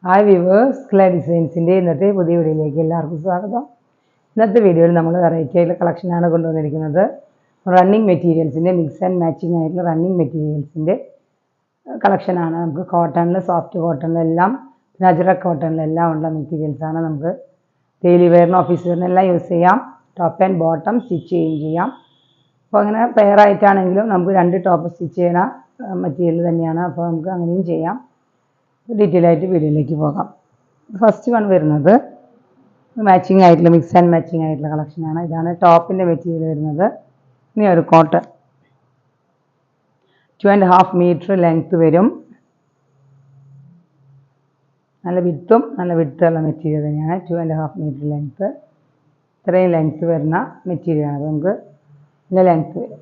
Hi viewers, clay ഡിസൈൻസിൻ്റെ ഇന്നത്തെ പുതിയ വീഡിയോയിലേക്ക് എല്ലാവർക്കും സ്വാഗതം. ഇന്നത്തെ വീഡിയോയിൽ നമ്മൾ വെറൈറ്റി ആയിട്ടുള്ള കളക്ഷനാണ് കൊണ്ടുവന്നിരിക്കുന്നത്. റണ്ണിങ് മെറ്റീരിയൽസിൻ്റെ മിക്സ് ആൻഡ് മാച്ചിങ് ആയിട്ടുള്ള റണ്ണിങ് മെറ്റീരിയൽസിൻ്റെ കളക്ഷനാണ്. നമുക്ക് കോട്ടണിൽ, സോഫ്റ്റ് കോട്ടണിലെല്ലാം, നാച്ചുറൽ കോട്ടണിലെല്ലാം ഉള്ള മെറ്റീരിയൽസാണ്. നമുക്ക് ഡെയിലി വെയറിന്, ഓഫീസ് വെയറിന് എല്ലാം യൂസ് ചെയ്യാം. ടോപ്പ് ആൻഡ് ബോട്ടം സ്റ്റിച്ച് ചെയ്യുകയും ചെയ്യാം. അപ്പോൾ അങ്ങനെ പെയർ ആയിട്ടാണെങ്കിലും നമുക്ക് 2 ടോപ്പ് സ്റ്റിച്ച് ചെയ്യണ മെറ്റീരിയൽ തന്നെയാണ്. അപ്പോൾ നമുക്ക് അങ്ങനെയും ചെയ്യാം. ഡീറ്റെയിൽ ആയിട്ട് വീഡിയോയിലേക്ക് പോകാം. ഫസ്റ്റ് വൺ വരുന്നത് മാച്ചിങ് ആയിട്ടുള്ള മിക്സ് ആൻഡ് മാച്ചിങ് ആയിട്ടുള്ള കളക്ഷനാണ്. ഇതാണ് ടോപ്പിൻ്റെ മെറ്റീരിയൽ വരുന്നത്. ഇനി ഒരു കോട്ടൺ 2.5 മീറ്റർ ലെങ്ത്ത് വരും. നല്ല വിട്ടുള്ള മെറ്റീരിയൽ തന്നെയാണ്. 2.5 മീറ്റർ ലെങ്ത്ത്, ഇത്രയും ലെങ്ത്ത് വരുന്ന മെറ്റീരിയലാണ്. അത് നമുക്ക് നല്ല ലെങ്ത്ത് വരും.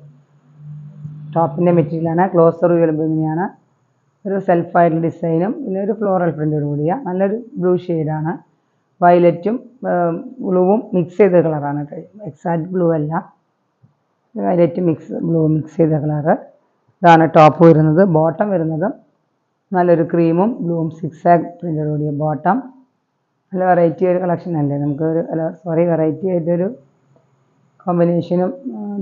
ടോപ്പിൻ്റെ മെറ്റീരിയലാണ്. ക്ലോസർ വരുമ്പോൾ ഇങ്ങനെയാണ്. ഒരു സെൽഫായിട്ടുള്ള ഡിസൈനും പിന്നെ ഒരു ഫ്ലോറൽ പ്രിൻ്റോട് കൂടിയ നല്ലൊരു ബ്ലൂ ഷെയ്ഡാണ്. വയലറ്റും ബ്ലൂവും മിക്സ് ചെയ്ത കളറാണ്. എക്സാക്റ്റ് ബ്ലൂ അല്ല, വയലറ്റ് ബ്ലൂ മിക്സ് ചെയ്ത കളറ്. ഇതാണ് ടോപ്പ് വരുന്നത്. ബോട്ടം വരുന്നതും നല്ലൊരു ക്രീമും ബ്ലൂവും സിക്സാഗ് പ്രിൻ്റോട് കൂടിയ ബോട്ടം. നല്ല വെറൈറ്റി ഒരു കളക്ഷൻ അല്ലേ. നമുക്ക് വെറൈറ്റി ആയിട്ടൊരു കോമ്പിനേഷനും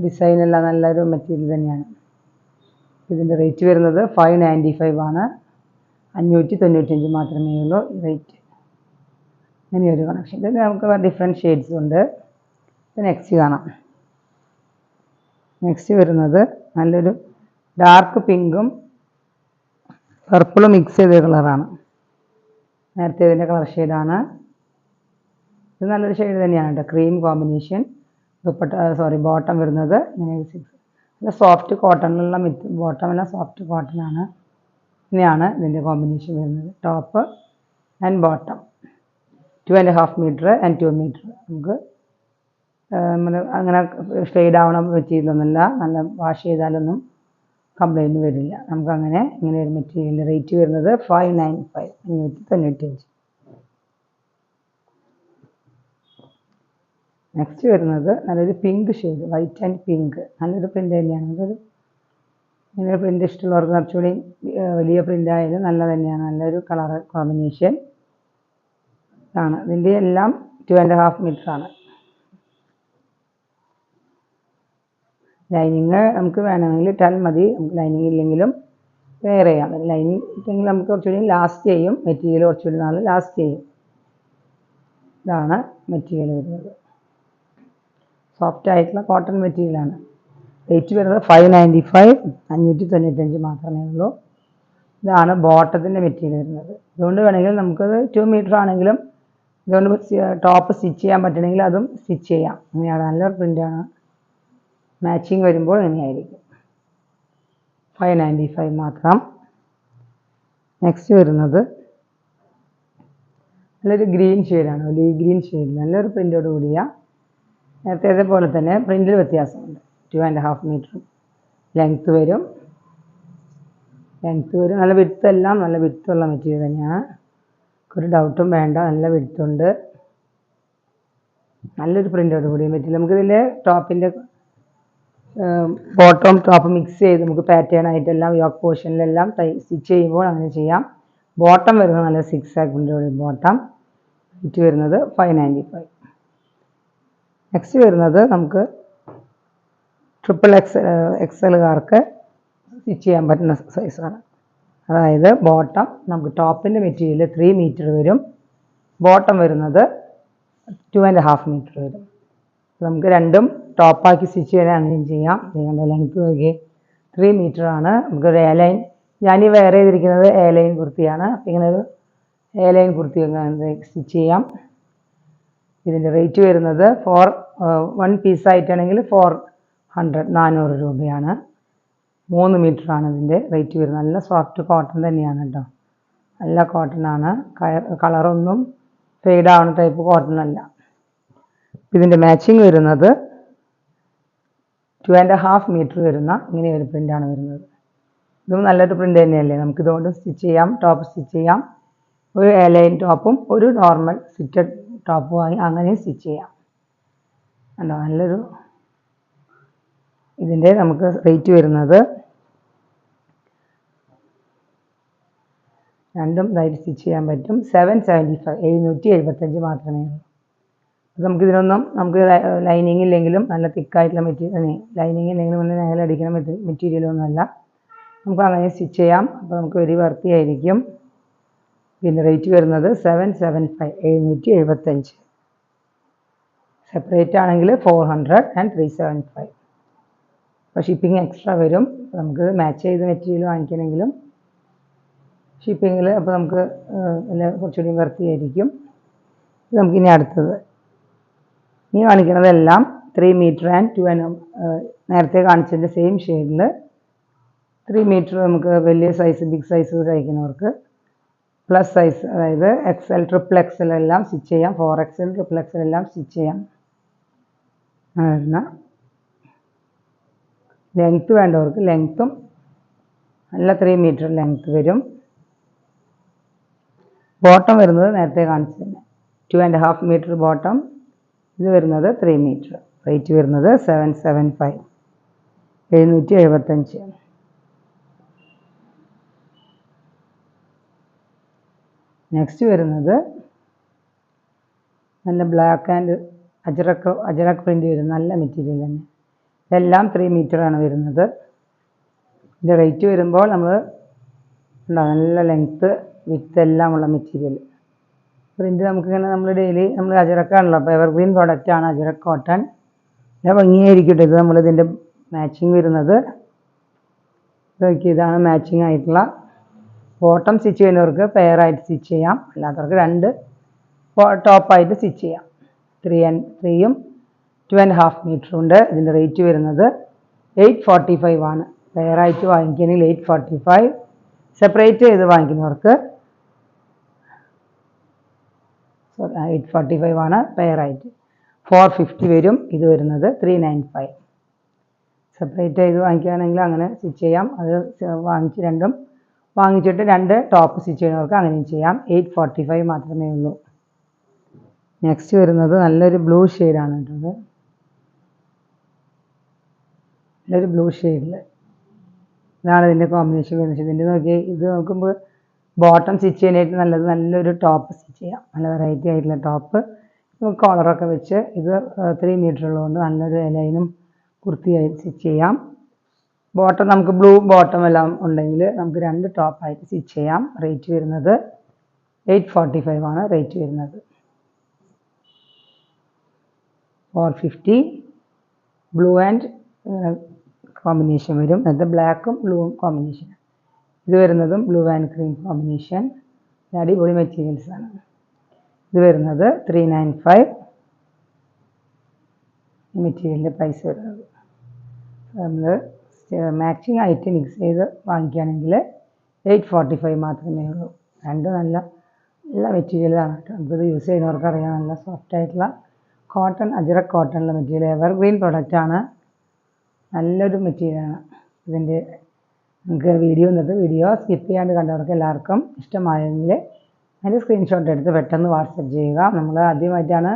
ഡിസൈനെല്ലാം നല്ലൊരു മെറ്റീരിയൽ തന്നെയാണ്. ഇതിൻ്റെ റേറ്റ് വരുന്നത് 595 ആണ്. 595 മാത്രമേ ഉള്ളൂ ഈ റേറ്റ്. ഇങ്ങനെയൊരു കളക്ഷൻ. ഇത് നമുക്ക് ഡിഫറെൻറ്റ് ഷെയ്ഡ്സ് ഉണ്ട്. ഇത് നെക്സ്റ്റ് കാണാം. നെക്സ്റ്റ് വരുന്നത് നല്ലൊരു ഡാർക്ക് പിങ്കും പർപ്പിളും മിക്സ് ചെയ്ത കളറാണ്. നേരത്തെ ഇതിൻ്റെ കളർ ഷെയ്ഡാണ്. ഇത് നല്ലൊരു ഷെയ്ഡ് തന്നെയാണ് കേട്ടോ. Cream combination. ബോട്ടം വരുന്നത് ഇങ്ങനെ സോഫ്റ്റ് കോട്ടണിലുള്ള ബോട്ടമെല്ലാം സോഫ്റ്റ് കോട്ടനാണ്. ഇങ്ങനെയാണ് ഇതിൻ്റെ കോമ്പിനേഷൻ വരുന്നത്. Top and bottom 2.5 metre and 2 metre. നമുക്ക് അങ്ങനെ ഷെയ്ഡ് ആവണ മെറ്റീരിയലൊന്നുമില്ല. നല്ല വാഷ് ചെയ്താലൊന്നും കംപ്ലൈൻറ്റ് വരില്ല. നമുക്കങ്ങനെ ഇങ്ങനെ ഒരു മെറ്റീരിയലിൻ്റെ റേറ്റ് വരുന്നത് 595, 595. നെക്സ്റ്റ് വരുന്നത് നല്ലൊരു pink shade, white and pink. നല്ലൊരു പ്രിൻ്റ് തന്നെയാണ്. ഇങ്ങനെ പ്രിൻ്റ് ഇഷ്ടമുള്ളവർക്ക് കുറച്ചുകൂടി വലിയ പ്രിൻ്റ് ആയാലും നല്ല തന്നെയാണ്. നല്ലൊരു കളർ കോമ്പിനേഷൻ ആണ്. ഇതിൻ്റെ എല്ലാം 2.5 മീറ്റർ ആണ്. ലൈനിങ് നമുക്ക് വേണമെങ്കിൽ ഇട്ടാൽ മതി. നമുക്ക് ലൈനിങ് ഇല്ലെങ്കിലും വെയർ ചെയ്യാം. ലൈനിങ് ഇട്ടെങ്കിൽ നമുക്ക് കുറച്ചുകൂടി ലാസ്റ്റ് ചെയ്യും. മെറ്റീരിയൽ കുറച്ചുകൂടി നാൾ ലാസ്റ്റ് ചെയ്യും. ഇതാണ് മെറ്റീരിയൽ വരുന്നത്. സോഫ്റ്റ് ആയിട്ടുള്ള കോട്ടൺ മെറ്റീരിയലാണ്. റേറ്റ് വരുന്നത് 595, 595 മാത്രമേ ഉള്ളൂ. ഇതാണ് ബോട്ടത്തിൻ്റെ മെറ്റീരിയൽ വരുന്നത്. ഇതുകൊണ്ട് വേണമെങ്കിൽ നമുക്കത് 2 മീറ്റർ ആണെങ്കിലും ഇതുകൊണ്ട് ടോപ്പ് സ്റ്റിച്ച് ചെയ്യാൻ പറ്റണമെങ്കിൽ അതും സ്റ്റിച്ച് ചെയ്യാം. അങ്ങനെയാണ്. നല്ലൊരു പ്രിൻ്റാണ്. മാച്ചിങ് വരുമ്പോൾ ഇങ്ങനെയായിരിക്കും. 595 മാത്രം. നെക്സ്റ്റ് വരുന്നത് നല്ലൊരു ഗ്രീൻ ഷെയ്ഡാണ്. ഒരു ഗ്രീൻ ഷെയ്ഡ് നല്ലൊരു പ്രിൻ്റോട് കൂടിയ, നേരത്തെ പോലെ തന്നെ പ്രിൻ്റിൽ വ്യത്യാസമുണ്ട്. 2.5 മീറ്റർ ലെങ്ത്ത് വരും. നല്ല വിട്ടെല്ലാം നല്ല വിട്ടുള്ള മെറ്റീരിയൽ തന്നെയാണ്. ഒരു ഡൗട്ടും വേണ്ട. നല്ല വിട്ടുണ്ട്. നല്ലൊരു പ്രിൻ്റോട് കൂടിയ മെറ്റീരിയൽ. നമുക്കിതിൻ്റെ ടോപ്പിൻ്റെ ബോട്ടം ടോപ്പ് മിക്സ് ചെയ്ത് നമുക്ക് പാറ്റേൺ ആയിട്ടെല്ലാം യോക്ക് പോർഷനിലെല്ലാം സ്റ്റിച്ച് ചെയ്യുമ്പോൾ അങ്ങനെ ചെയ്യാം. ബോട്ടം വരുന്നത് നല്ല 6 പ്രിൻ്റോട് ബോട്ടം. റേറ്റ് വരുന്നത് 595. നെക്സ്റ്റ് വരുന്നത് നമുക്ക് XXLകാർക്ക് സ്റ്റിച്ച് ചെയ്യാൻ പറ്റുന്ന സൈസാണ്. അതായത് ബോട്ടം നമുക്ക് ടോപ്പിൻ്റെ മെറ്റീരിയൽ 3 മീറ്റർ വരും. ബോട്ടം വരുന്നത് 2.5 മീറ്റർ വരും. നമുക്ക് രണ്ടും ടോപ്പാക്കി സ്റ്റിച്ച് ചെയ്യാൻ അങ്ങനെയും ചെയ്യാം. നിങ്ങളുടെ ലെങ്ത്ത് നോക്കി 3 മീറ്റർ ആണ്. നമുക്കൊരു ലൈൻ, ഞാനീ വെയർ ചെയ്തിരിക്കുന്നത് ലൈൻ കുർത്തിയാണ്. അപ്പം ഇങ്ങനെ ഒരു ലൈൻ കുർത്തി സ്റ്റിച്ച് ചെയ്യാം. ഇതിൻ്റെ റേറ്റ് വരുന്നത് 1 പീസായിട്ടാണെങ്കിൽ 400 രൂപയാണ്. 3 മീറ്ററാണ് ഇതിൻ്റെ റേറ്റ് വരുന്നത്. നല്ല സോഫ്റ്റ് കോട്ടൺ തന്നെയാണ് കേട്ടോ. നല്ല കോട്ടണാണ്. കളറൊന്നും ഫെയ്ഡ് ആവുന്ന ടൈപ്പ് കോട്ടൺ അല്ല. ഇതിൻ്റെ മാച്ചിങ് വരുന്നത് 2.5 മീറ്റർ വരുന്ന ഇങ്ങനെ ഒരു പ്രിൻ്റാണ് വരുന്നത്. ഇതും നല്ലൊരു പ്രിൻ്റ് തന്നെയല്ലേ. നമുക്കിതുകൊണ്ട് സ്റ്റിച്ച് ചെയ്യാം. ടോപ്പ് സ്റ്റിച്ച് ചെയ്യാം. ഒരു ലൈൻ ടോപ്പും ഒരു നോർമൽ ഫിറ്റഡ് ടോപ്പുമായി അങ്ങനെയും സ്റ്റിച്ച് ചെയ്യാം. കണ്ടോ, നല്ലൊരു. ഇതിൻ്റെ നമുക്ക് റേറ്റ് വരുന്നത് രണ്ടും ഇതായിട്ട് സ്റ്റിച്ച് ചെയ്യാൻ പറ്റും. 775 775 മാത്രമേ ഉള്ളൂ. അപ്പോൾ നമുക്കിതിനൊന്നും നമുക്ക് ലൈനിങ് ഇല്ലെങ്കിലും നല്ല തിക്കായിട്ടുള്ള മെറ്റീരിയൽ, ലൈനിങ് ഇല്ലെങ്കിലും നല്ല നേലടിക്കുന്ന മെറ്റീരിയലൊന്നുമല്ല, നമുക്ക് അങ്ങനെ സ്റ്റിച്ച് ചെയ്യാം. അപ്പോൾ നമുക്ക് വെരി വർത്തി ആയിരിക്കും. പിന്നെ റേറ്റ് വരുന്നത് 775 775. സെപ്പറേറ്റ് ആണെങ്കിൽ 400 and 375. അപ്പോൾ ഷിപ്പിംഗ് എക്സ്ട്രാ വരും. നമുക്ക് മാച്ച് ചെയ്ത് മെറ്റീരിയൽ വാങ്ങിക്കണമെങ്കിലും ഷിപ്പിങ്ങിൽ അപ്പോൾ നമുക്ക് കുറച്ചുകൂടി വർത്തി ആയിരിക്കും. നമുക്കിനി അടുത്തത് ഇനി കാണിക്കുന്നതെല്ലാം 3 മീറ്റർ ആൻഡ് 2 നേരത്തെ കാണിച്ചതിൻ്റെ സെയിം ഷെയ്ഡിൽ 3 മീറ്റർ നമുക്ക് വലിയ സൈസ് ബിഗ് സൈസ് കഴിക്കുന്നവർക്ക് പ്ലസ് സൈസ്, അതായത് XL ട്രിപ്പിൾ XL എല്ലാം സ്റ്റിച്ച് ചെയ്യാം, 4XL ട്രിപ്പിൾ XL എല്ലാം സ്റ്റിച്ച് ചെയ്യാം. ലെങ്ത്ത് വേണ്ടവർക്ക് ലെങ്ത്തും നല്ല 3 മീറ്റർ ലെങ്ത്ത് വരും. ബോട്ടം വരുന്നത് നേരത്തെ കാണിച്ചതന്നെ 2.5 മീറ്റർ ബോട്ടം. ഇത് വരുന്നത് 3 മീറ്റർ. റേറ്റ് വരുന്നത് 775 775. നെക്സ്റ്റ് വരുന്നത് നല്ല ബ്ലാക്ക് ആൻഡ് അജറക് പ്രിൻ്റ് വരുന്ന നല്ല മെറ്റീരിയൽ തന്നെ. ഇതെല്ലാം 3 മീറ്ററാണ് വരുന്നത്. ഇതിൻ്റെ റേറ്റ് വരുമ്പോൾ നമ്മൾ നല്ല ലെങ്ത്ത് വിത്ത് എല്ലാം ഉള്ള മെറ്റീരിയൽ. പ്രിൻ്റ് നമുക്കിങ്ങനെ നമ്മൾ ഡെയിലി നമ്മൾ അജറക്കാണല്ലോ, അപ്പോൾ എവർഗ്രീൻ പ്രോഡക്റ്റാണ് അജറക് കോട്ടൺ. നല്ല ഭംഗിയായിരിക്കട്ടെ. ഇത് നമ്മളിതിൻ്റെ മാച്ചിങ് വരുന്നത് ഇതാണ് മാച്ചിങ് ആയിട്ടുള്ള. ബോട്ടം സ്റ്റിച്ച് ചെയ്യുന്നവർക്ക് പെയറായിട്ട് സ്റ്റിച്ച് ചെയ്യാം, അല്ലാത്തവർക്ക് 2 ടോപ്പായിട്ട് സ്റ്റിച്ച് ചെയ്യാം. 3ഉം 2.5 മീറ്ററും ഉണ്ട്. ഇതിൻ്റെ റേറ്റ് വരുന്നത് 845 ആണ്. പെയറായിട്ട് വാങ്ങിക്കുകയാണെങ്കിൽ 845. സെപ്പറേറ്റ് ചെയ്ത് വാങ്ങിക്കുന്നവർക്ക് 845 ആണ് പെയറായിട്ട്. 450 വരും. ഇത് വരുന്നത് 395. സെപ്പറേറ്റ് ചെയ്ത് വാങ്ങിക്കുകയാണെങ്കിൽ അങ്ങനെ സ്റ്റിച്ച് ചെയ്യാം. അത് രണ്ടും വാങ്ങിച്ചിട്ട് 2 ടോപ്പ് സ്റ്റിച്ച് ചെയ്യുന്നവർക്ക് അങ്ങനെയും ചെയ്യാം. 845 മാത്രമേ ഉള്ളൂ. നെക്സ്റ്റ് വരുന്നത് നല്ലൊരു ബ്ലൂ ഷെയ്ഡാണ് കേട്ടത്. നല്ലൊരു ബ്ലൂ ഷെയ്ഡിൽ ഇതാണ് ഇതിൻ്റെ കോമ്പിനേഷൻ വരുന്നത്. ഇതിൻ്റെ നോക്കി ഇത് നോക്കുമ്പോൾ ബോട്ടം സ്റ്റിച്ച് ചെയ്യാനായിട്ട് നല്ലൊരു ടോപ്പ് സ്റ്റിച്ച് ചെയ്യാം. നല്ല വെറൈറ്റി ആയിട്ടുള്ള ടോപ്പ് കോളറൊക്കെ വെച്ച്. ഇത് 3 മീറ്റർ ഉള്ളതുകൊണ്ട് നല്ലൊരു ലൈനും കുർത്തിയായി സ്റ്റിച്ച് ചെയ്യാം. ബോട്ടം നമുക്ക് ബ്ലൂ ബോട്ടം എല്ലാം ഉണ്ടെങ്കിൽ നമുക്ക് 2 ടോപ്പായിട്ട് സ്റ്റിച്ച് ചെയ്യാം. റേറ്റ് വരുന്നത് 845 ആണ് റേറ്റ് വരുന്നത്. 450 ബ്ലൂ ആൻഡ് കോമ്പിനേഷൻ വരും. അത് ബ്ലാക്കും ബ്ലൂവും കോമ്പിനേഷൻ. ഇത് വരുന്നതും ബ്ലൂ ആൻഡ് ക്രീം കോമ്പിനേഷൻ. അടിപൊളി മെറ്റീരിയൽസാണ്. ഇത് വരുന്നത് 395 മെറ്റീരിയലിൻ്റെ പ്രൈസ് വരുന്നത്. നമ്മൾ മാച്ചിങ് ആയിട്ട് മിക്സ് ചെയ്ത് വാങ്ങിക്കുകയാണെങ്കിൽ 845 മാത്രമേ ഉള്ളൂ. 2 നല്ല മെറ്റീരിയലാണ് കേട്ടോ. നമുക്കിത് യൂസ് ചെയ്യുന്നവർക്ക് അറിയാം, നല്ല സോഫ്റ്റ് ആയിട്ടുള്ള കോട്ടൺ അജറക് കോട്ടണിലെ മെറ്റീരിയൽ എവർഗ്രീൻ പ്രൊഡക്റ്റാണ്. നല്ലൊരു മെറ്റീരിയലാണ്. ഇതിൻ്റെ നമുക്ക് വീഡിയോ സ്കിപ്പ് ചെയ്യാണ്ട് കണ്ടവർക്ക് എല്ലാവർക്കും ഇഷ്ടമായെങ്കിൽ അതിൻ്റെ സ്ക്രീൻഷോട്ട് എടുത്ത് പെട്ടെന്ന് വാട്സപ്പ് ചെയ്യുക. നമ്മൾ ആദ്യമായിട്ടാണ്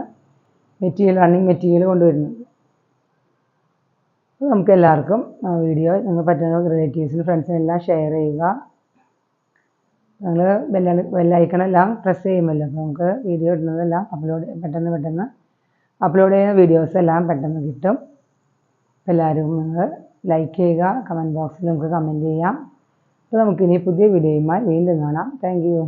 റണ്ണിങ് മെറ്റീരിയൽ കൊണ്ടുവരുന്നത്. അപ്പോൾ നമുക്ക് എല്ലാവർക്കും വീഡിയോ നിങ്ങൾ പറ്റുന്ന റിലേറ്റീവ്സിനും ഫ്രണ്ട്സിനും എല്ലാം ഷെയർ ചെയ്യുക. നിങ്ങൾ ബെല്ലൈക്കണെല്ലാം പ്രസ് ചെയ്യുമല്ലോ, അപ്പോൾ നമുക്ക് വീഡിയോ ഇടുന്നതെല്ലാം പെട്ടെന്ന് അപ്ലോഡ് ചെയ്യുന്ന വീഡിയോസ് എല്ലാം പെട്ടെന്ന് കിട്ടും. എല്ലാവരും നിങ്ങൾ ലൈക്ക് ചെയ്യുക, കമൻറ്റ് ബോക്സിൽ നമുക്ക് കമൻറ്റ് ചെയ്യാം. അപ്പോൾ നമുക്കിനി പുതിയ വീഡിയോയുമായി വീണ്ടും കാണാം. Thank you.